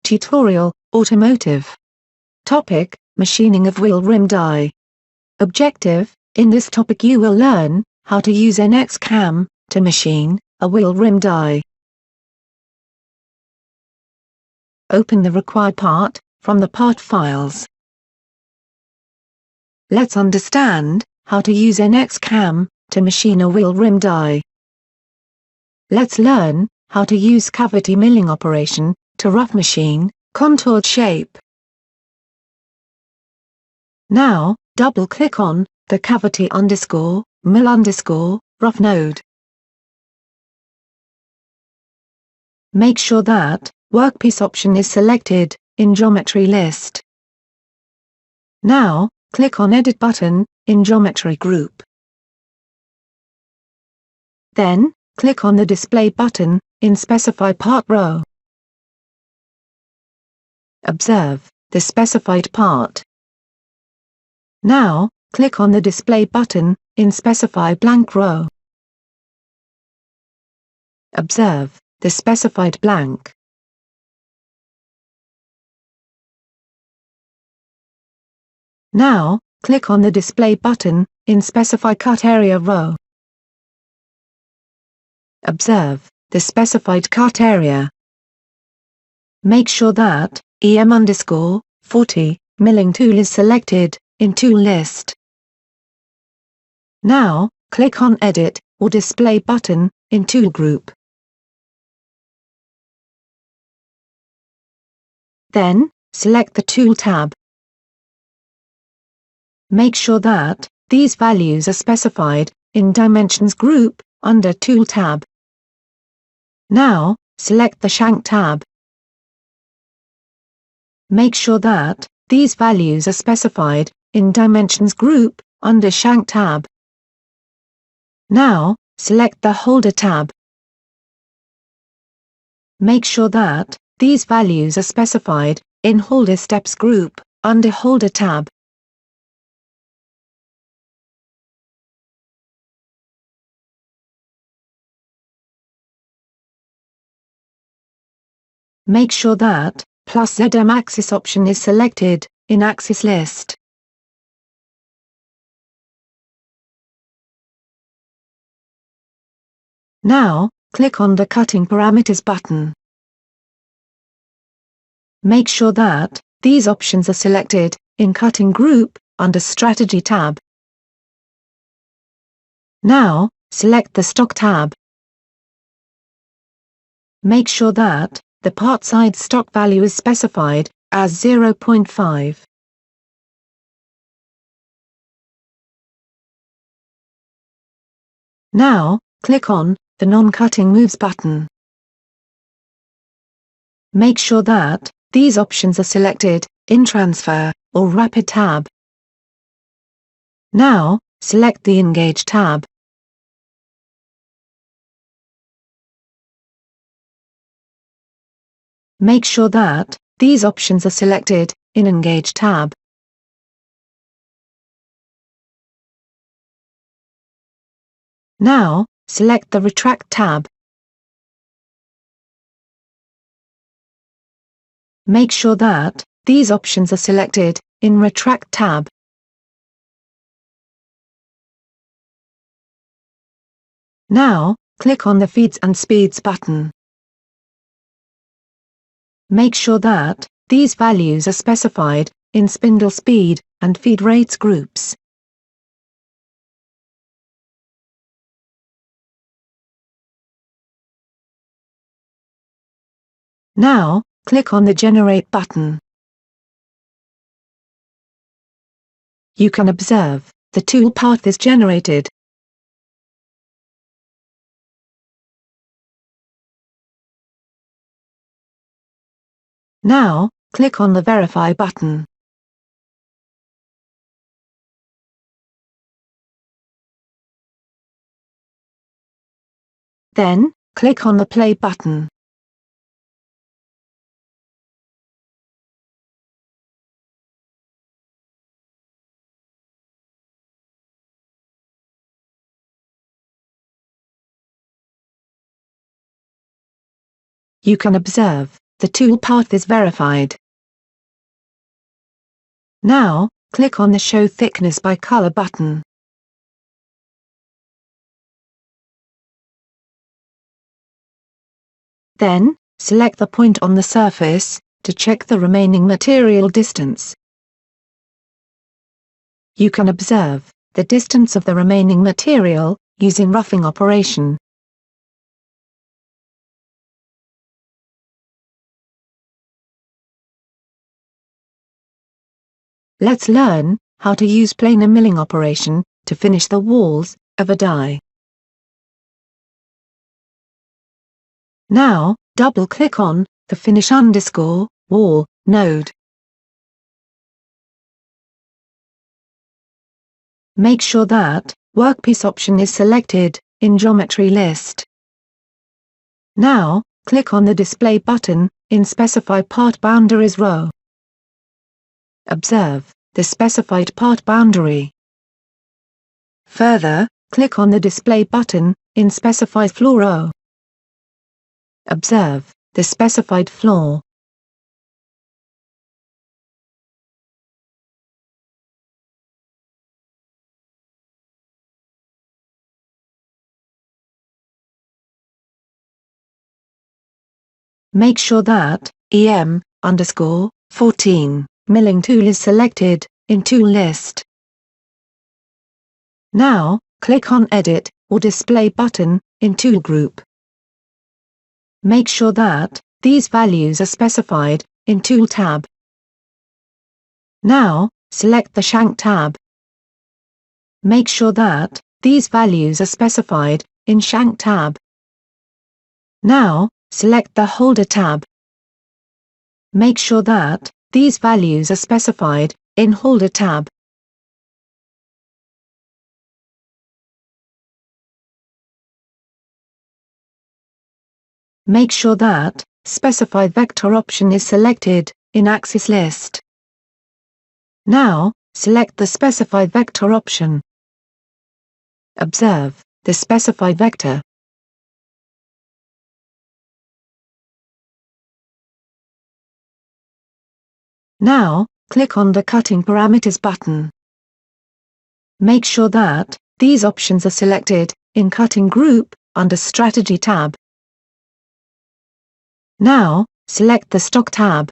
Tutorial, Automotive. Topic, Machining of wheel rim die. Objective, in this topic you will learn how to use NX cam to machine a wheel rim die. Open the required part from the part files. Let's understand how to use NX cam to machine a wheel rim die. Let's learn how to use cavity milling operation to rough machine contoured shape. Now, double-click on the cavity _mill_ rough node. Make sure that workpiece option is selected in geometry list. Now, click on Edit button in geometry group. Then, click on the Display button in Specify Part row. Observe the specified part. Now, click on the Display button in Specify Blank row. Observe the specified blank. Now, click on the Display button in Specify Cut Area row. Observe the specified cut area. Make sure that EM_40 milling tool is selected in Tool List. Now, click on Edit or Display button in Tool Group. Then, select the Tool tab. Make sure that these values are specified in Dimensions group under Tool tab. Now, select the Shank tab. Make sure that these values are specified in Dimensions group under Shank tab. Now, select the Holder tab. Make sure that these values are specified in Holder Steps group under Holder tab. Make sure that +ZM axis option is selected in Axis list. Now, click on the Cutting Parameters button. Make sure that these options are selected in Cutting Group under Strategy tab. Now, select the Stock tab. Make sure that the part side stock value is specified as 0.5. Now, click on the Non-Cutting Moves button. Make sure that these options are selected in Transfer or Rapid tab. Now, select the Engage tab. Make sure that these options are selected in Engage tab. Now, select the Retract tab. Make sure that these options are selected in Retract tab. Now, click on the Feeds and Speeds button. Make sure that these values are specified in Spindle Speed and Feed Rates groups. Now, click on the Generate button. You can observe the tool path is generated. Now, click on the Verify button. Then, click on the Play button. You can observe the tool path is verified. Now, click on the Show Thickness by Color button. Then, select the point on the surface, to check the remaining material distance. You can observe the distance of the remaining material, using roughing operation. Let's learn how to use planar milling operation to finish the walls of a die. Now, double-click on the Finish _ Wall node. Make sure that Workpiece option is selected in Geometry list. Now, click on the Display button in Specify Part Boundaries row. Observe the specified part boundary. Further, click on the Display button in Specify Floor row. Observe the specified floor. Make sure that EM_14 milling tool is selected in Tool list. Now, click on Edit or Display button in Tool group. Make sure that these values are specified in Tool tab. Now, select the Shank tab. Make sure that these values are specified in Shank tab. Now, select the Holder tab. Make sure that these values are specified in Holder tab. Make sure that Specify Vector option is selected in Axis list. Now, select the Specify Vector option. Observe the Specify Vector. Now, click on the Cutting Parameters button. Make sure that these options are selected in Cutting group under Strategy tab. Now, select the Stock tab.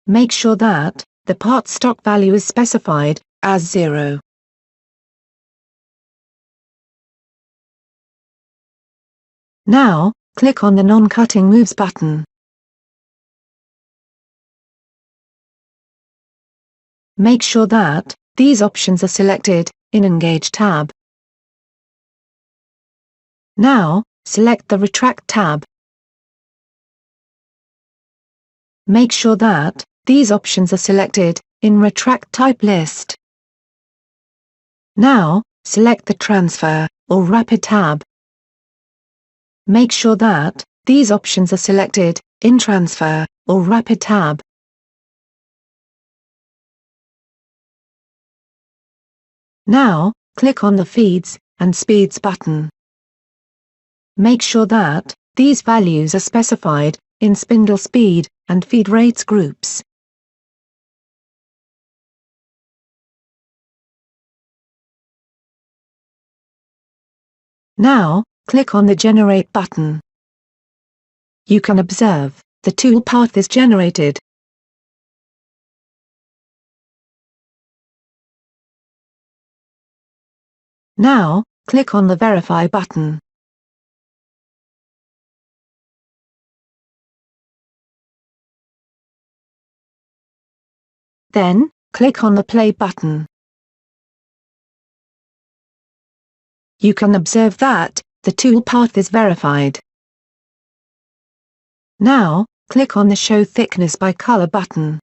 Make sure that the part stock value is specified as 0. Now, click on the Non-Cutting Moves button. Make sure that these options are selected in Engage tab. Now, select the Retract tab. Make sure that these options are selected in Retract Type list. Now, select the Transfer or Rapid tab. Make sure that these options are selected in Transfer or Rapid tab. Now, click on the Feeds and Speeds button. Make sure that these values are specified in Spindle Speed and Feed Rates groups. Now, click on the Generate button. You can observe the tool path is generated. Now, click on the Verify button. Then, click on the Play button. You can observe that the tool path is verified. Now, click on the Show Thickness by Color button.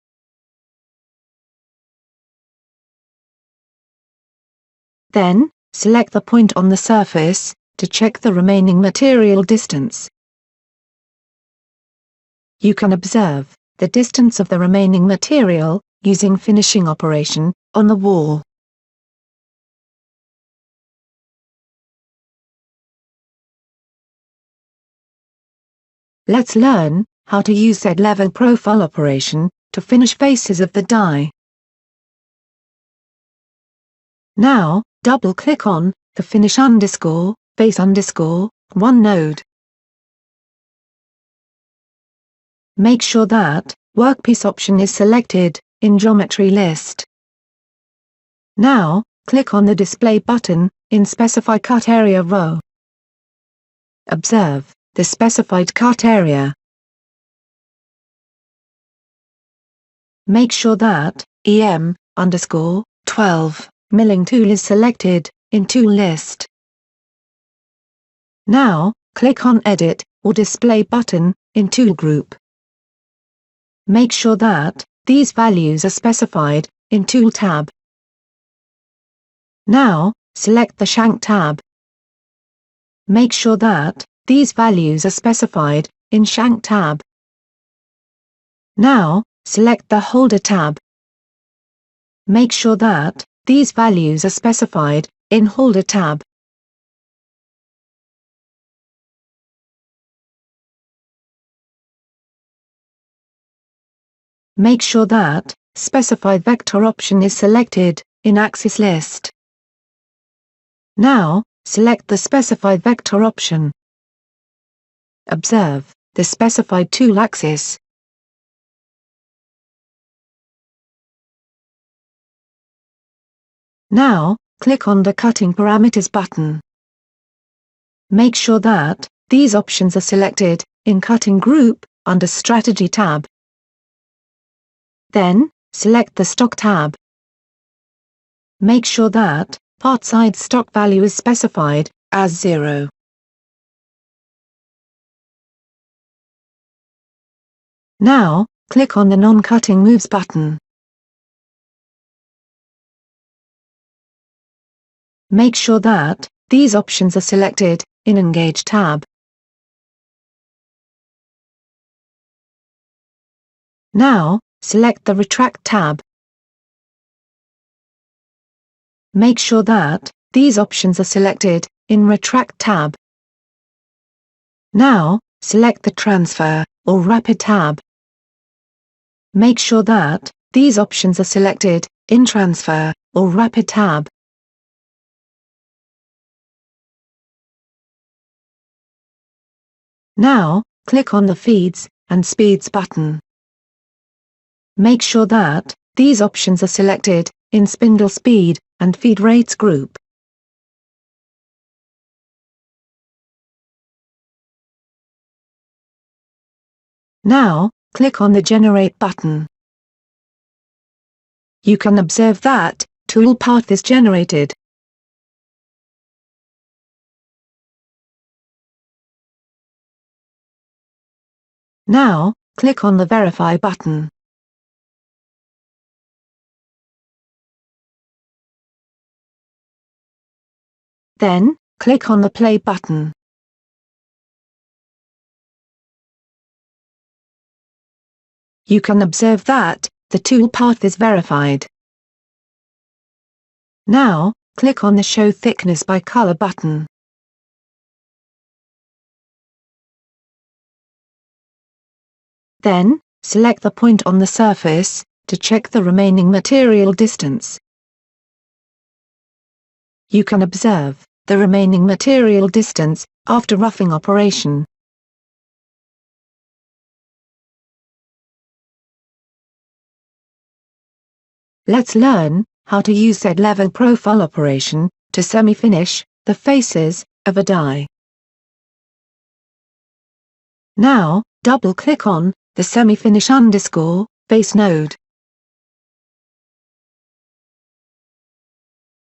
Then, select the point on the surface to check the remaining material distance. You can observe the distance of the remaining material using finishing operation on the wall. Let's learn how to use Z-level profile operation to finish faces of the die. Now, double-click on the Finish _Face _1 node. Make sure that Workpiece option is selected in Geometry list. Now, click on the Display button in Specify Cut Area row. Observe the specified cut area. Make sure that EM_12 milling tool is selected in Tool list. Now, click on Edit or Display button in Tool group. Make sure that these values are specified in Tool tab. Now, select the Shank tab. Make sure that these values are specified in Shank tab. Now, select the Holder tab. Make sure that these values are specified in Holder tab. Make sure that Specify Vector option is selected in Axis list. Now, select the Specify Vector option. Observe the specified tool axis. Now, click on the Cutting Parameters button. Make sure that these options are selected in Cutting Group under Strategy tab. Then, select the Stock tab. Make sure that part size stock value is specified as 0. Now, click on the Non-Cutting Moves button. Make sure that these options are selected in Engage tab. Now, select the Retract tab. Make sure that these options are selected in Retract tab. Now, select the Transfer or Rapid tab. Make sure that these options are selected in Transfer or Rapid tab. Now, click on the Feeds and Speeds button. Make sure that these options are selected in Spindle Speed and Feed Rates group. Now, click on the Generate button. You can observe that tool path is generated. Now, click on the Verify button. Then, click on the Play button. You can observe that the tool path is verified. Now, click on the Show Thickness by Color button. Then, select the point on the surface to check the remaining material distance. You can observe the remaining material distance after roughing operation. Let's learn how to use Z-level profile operation to semi-finish the faces of a die. Now, double-click on the Semi-Finish _Face node.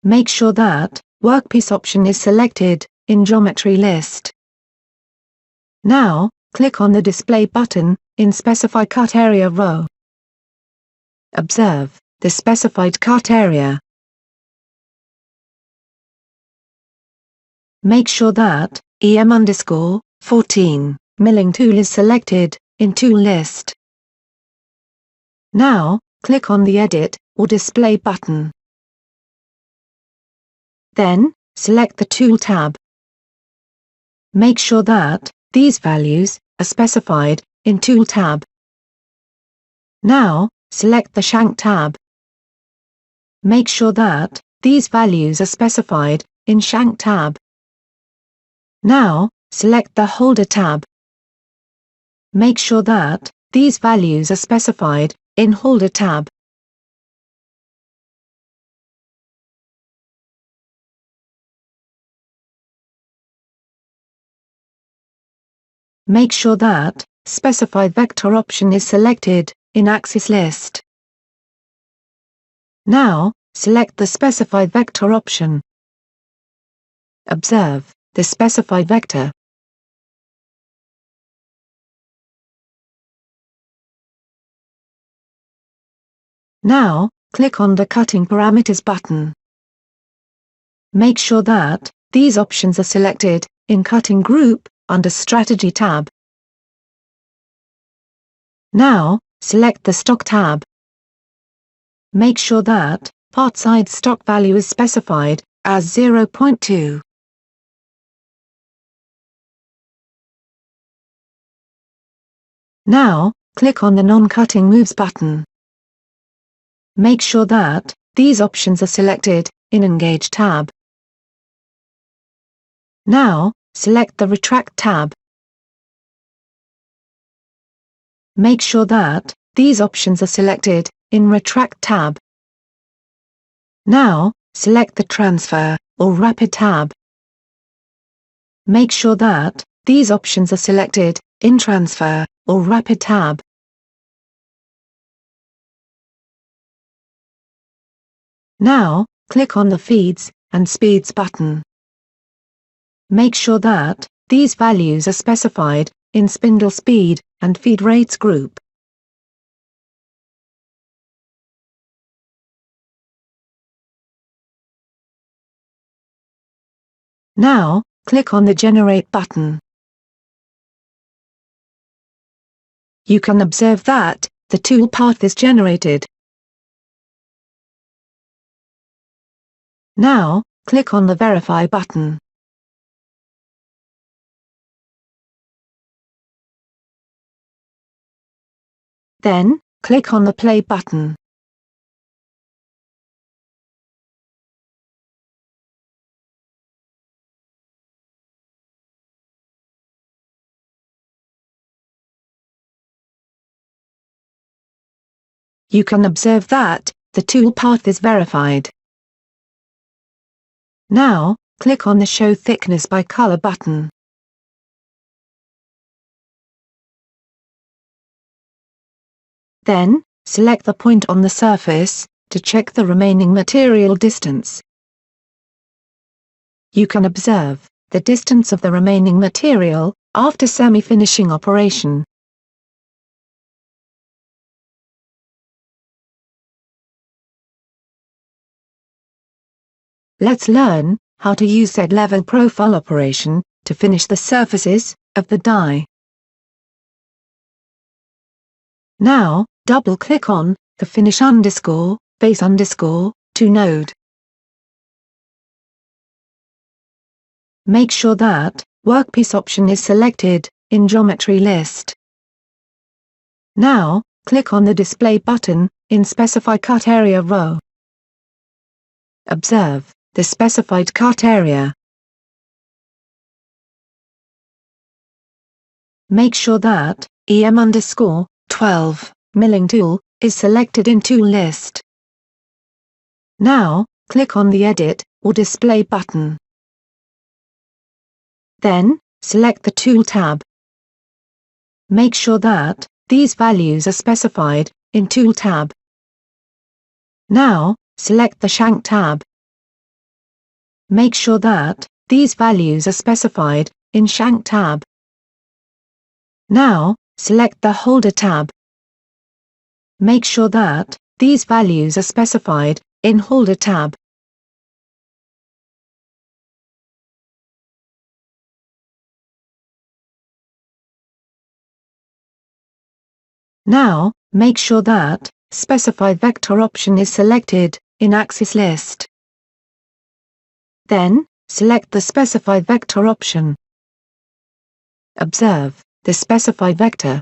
Make sure that Workpiece option is selected in Geometry list. Now, click on the Display button in Specify Cut Area row. Observe the specified cut area. Make sure that EM_14 milling tool is selected in Tool list. Now, click on the Edit or Display button. Then, select the Tool tab. Make sure that these values are specified in Tool tab. Now, select the Shank tab. Make sure that these values are specified in Shank tab. Now, select the Holder tab. Make sure that these values are specified in Holder tab. Make sure that Specify Vector option is selected in Axis List. Now, select the Specify Vector option. Observe the specified vector. Now, click on the Cutting Parameters button. Make sure that these options are selected in Cutting Group under Strategy tab. Now, select the Stock tab. Make sure that part size stock value is specified as 0.2. Now, click on the Non-Cutting Moves button. Make sure that these options are selected in Engage tab. Now, select the Retract tab. Make sure that these options are selected in Retract tab. Now, select the Transfer or Rapid tab. Make sure that these options are selected in Transfer or Rapid tab. Now, click on the Feeds and Speeds button. Make sure that these values are specified in Spindle Speed and Feed Rates group. Now, click on the Generate button. You can observe that the tool path is generated. Now, click on the Verify button. Then, click on the Play button. You can observe that the tool path is verified. Now, click on the Show Thickness by Color button. Then, select the point on the surface to check the remaining material distance. You can observe the distance of the remaining material after semi-finishing operation. Let's learn how to use Z-level profile operation to finish the surfaces of the die. Now, double-click on the Finish _Base _to node. Make sure that Workpiece option is selected in Geometry list. Now, click on the Display button in Specify Cut Area row. Observe the specified cut area. Make sure that EM_12 milling tool is selected in Tool list. Now, click on the Edit or Display button. Then, select the Tool tab. Make sure that these values are specified in Tool tab. Now, select the Shank tab. Make sure that these values are specified in Shank tab. Now, select the Holder tab. Make sure that these values are specified in Holder tab. Now, make sure that Specify Vector option is selected in Axis list. Then, select the Specify Vector option. Observe the specified vector.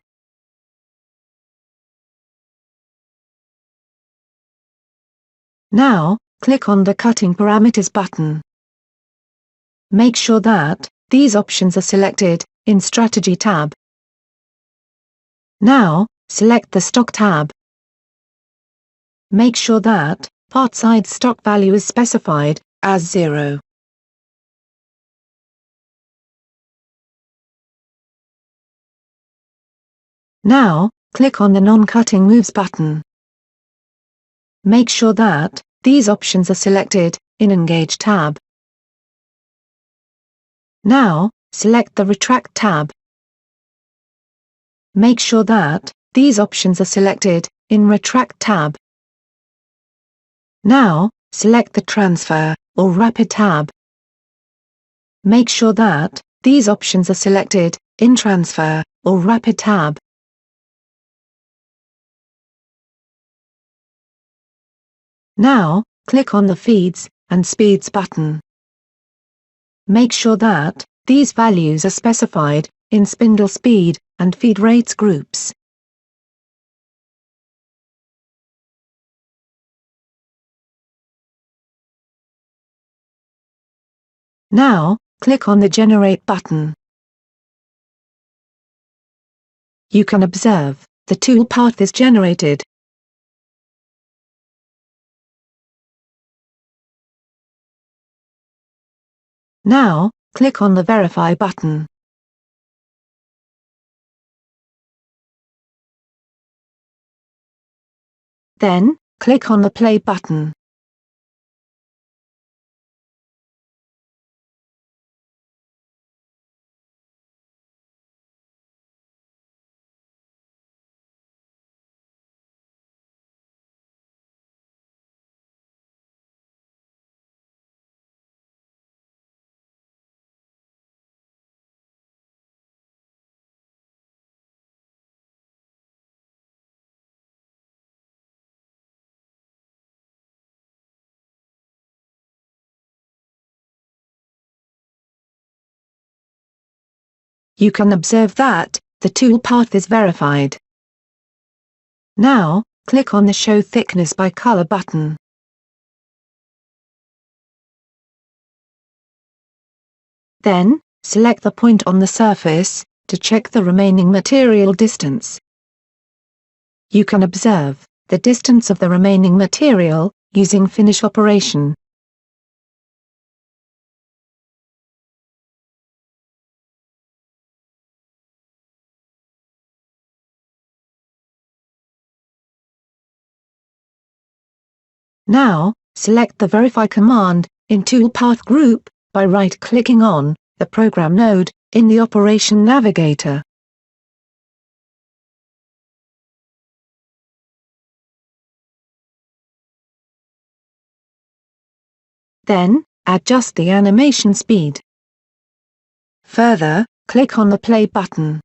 Now, click on the Cutting Parameters button. Make sure that these options are selected in Strategy tab. Now, select the Stock tab. Make sure that part size stock value is specified as 0. Now, click on the Non-Cutting Moves button. Make sure that these options are selected in Engage tab. Now, select the Retract tab. Make sure that these options are selected in Retract tab. Now, select the Transfer or Rapid tab. Make sure that these options are selected in Transfer or Rapid tab. Now, click on the Feeds and Speeds button. Make sure that these values are specified in Spindle Speed and Feed Rates groups. Now, click on the Generate button. You can observe the tool path is generated. Now, click on the Verify button. Then, click on the Play button. You can observe that the tool path is verified. Now, click on the Show Thickness by Color button. Then, select the point on the surface to check the remaining material distance. You can observe the distance of the remaining material using Finish operation. Now, select the Verify command in Tool Path group by right-clicking on the Program node in the Operation Navigator. Then, adjust the animation speed. Further, click on the Play button.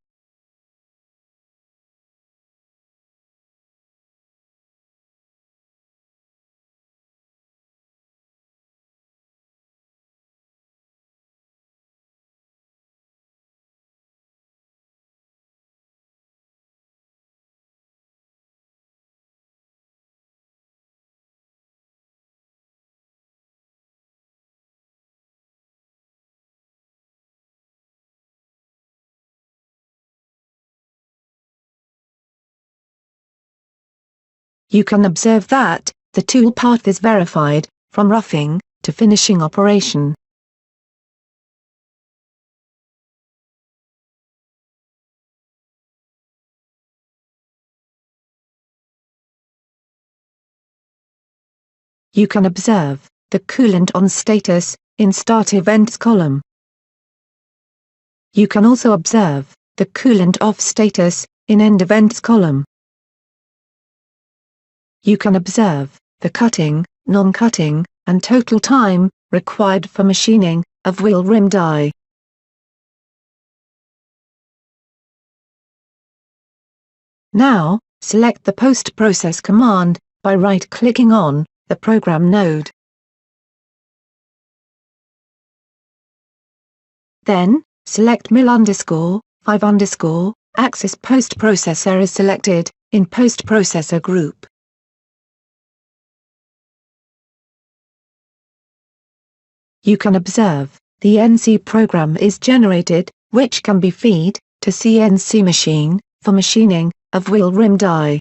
You can observe that the tool path is verified from roughing to finishing operation. You can observe the coolant on status in Start Events column. You can also observe the coolant off status in End Events column. You can observe the cutting, non-cutting, and total time required for machining of wheel rim die. Now, select the Post-Process command by right-clicking on the Program node. Then, select Mill_5_Axis Post-Processor is selected in Post-Processor group. you can observe, the NC program is generated, which can be fed to CNC machine, for machining, of wheel rim die.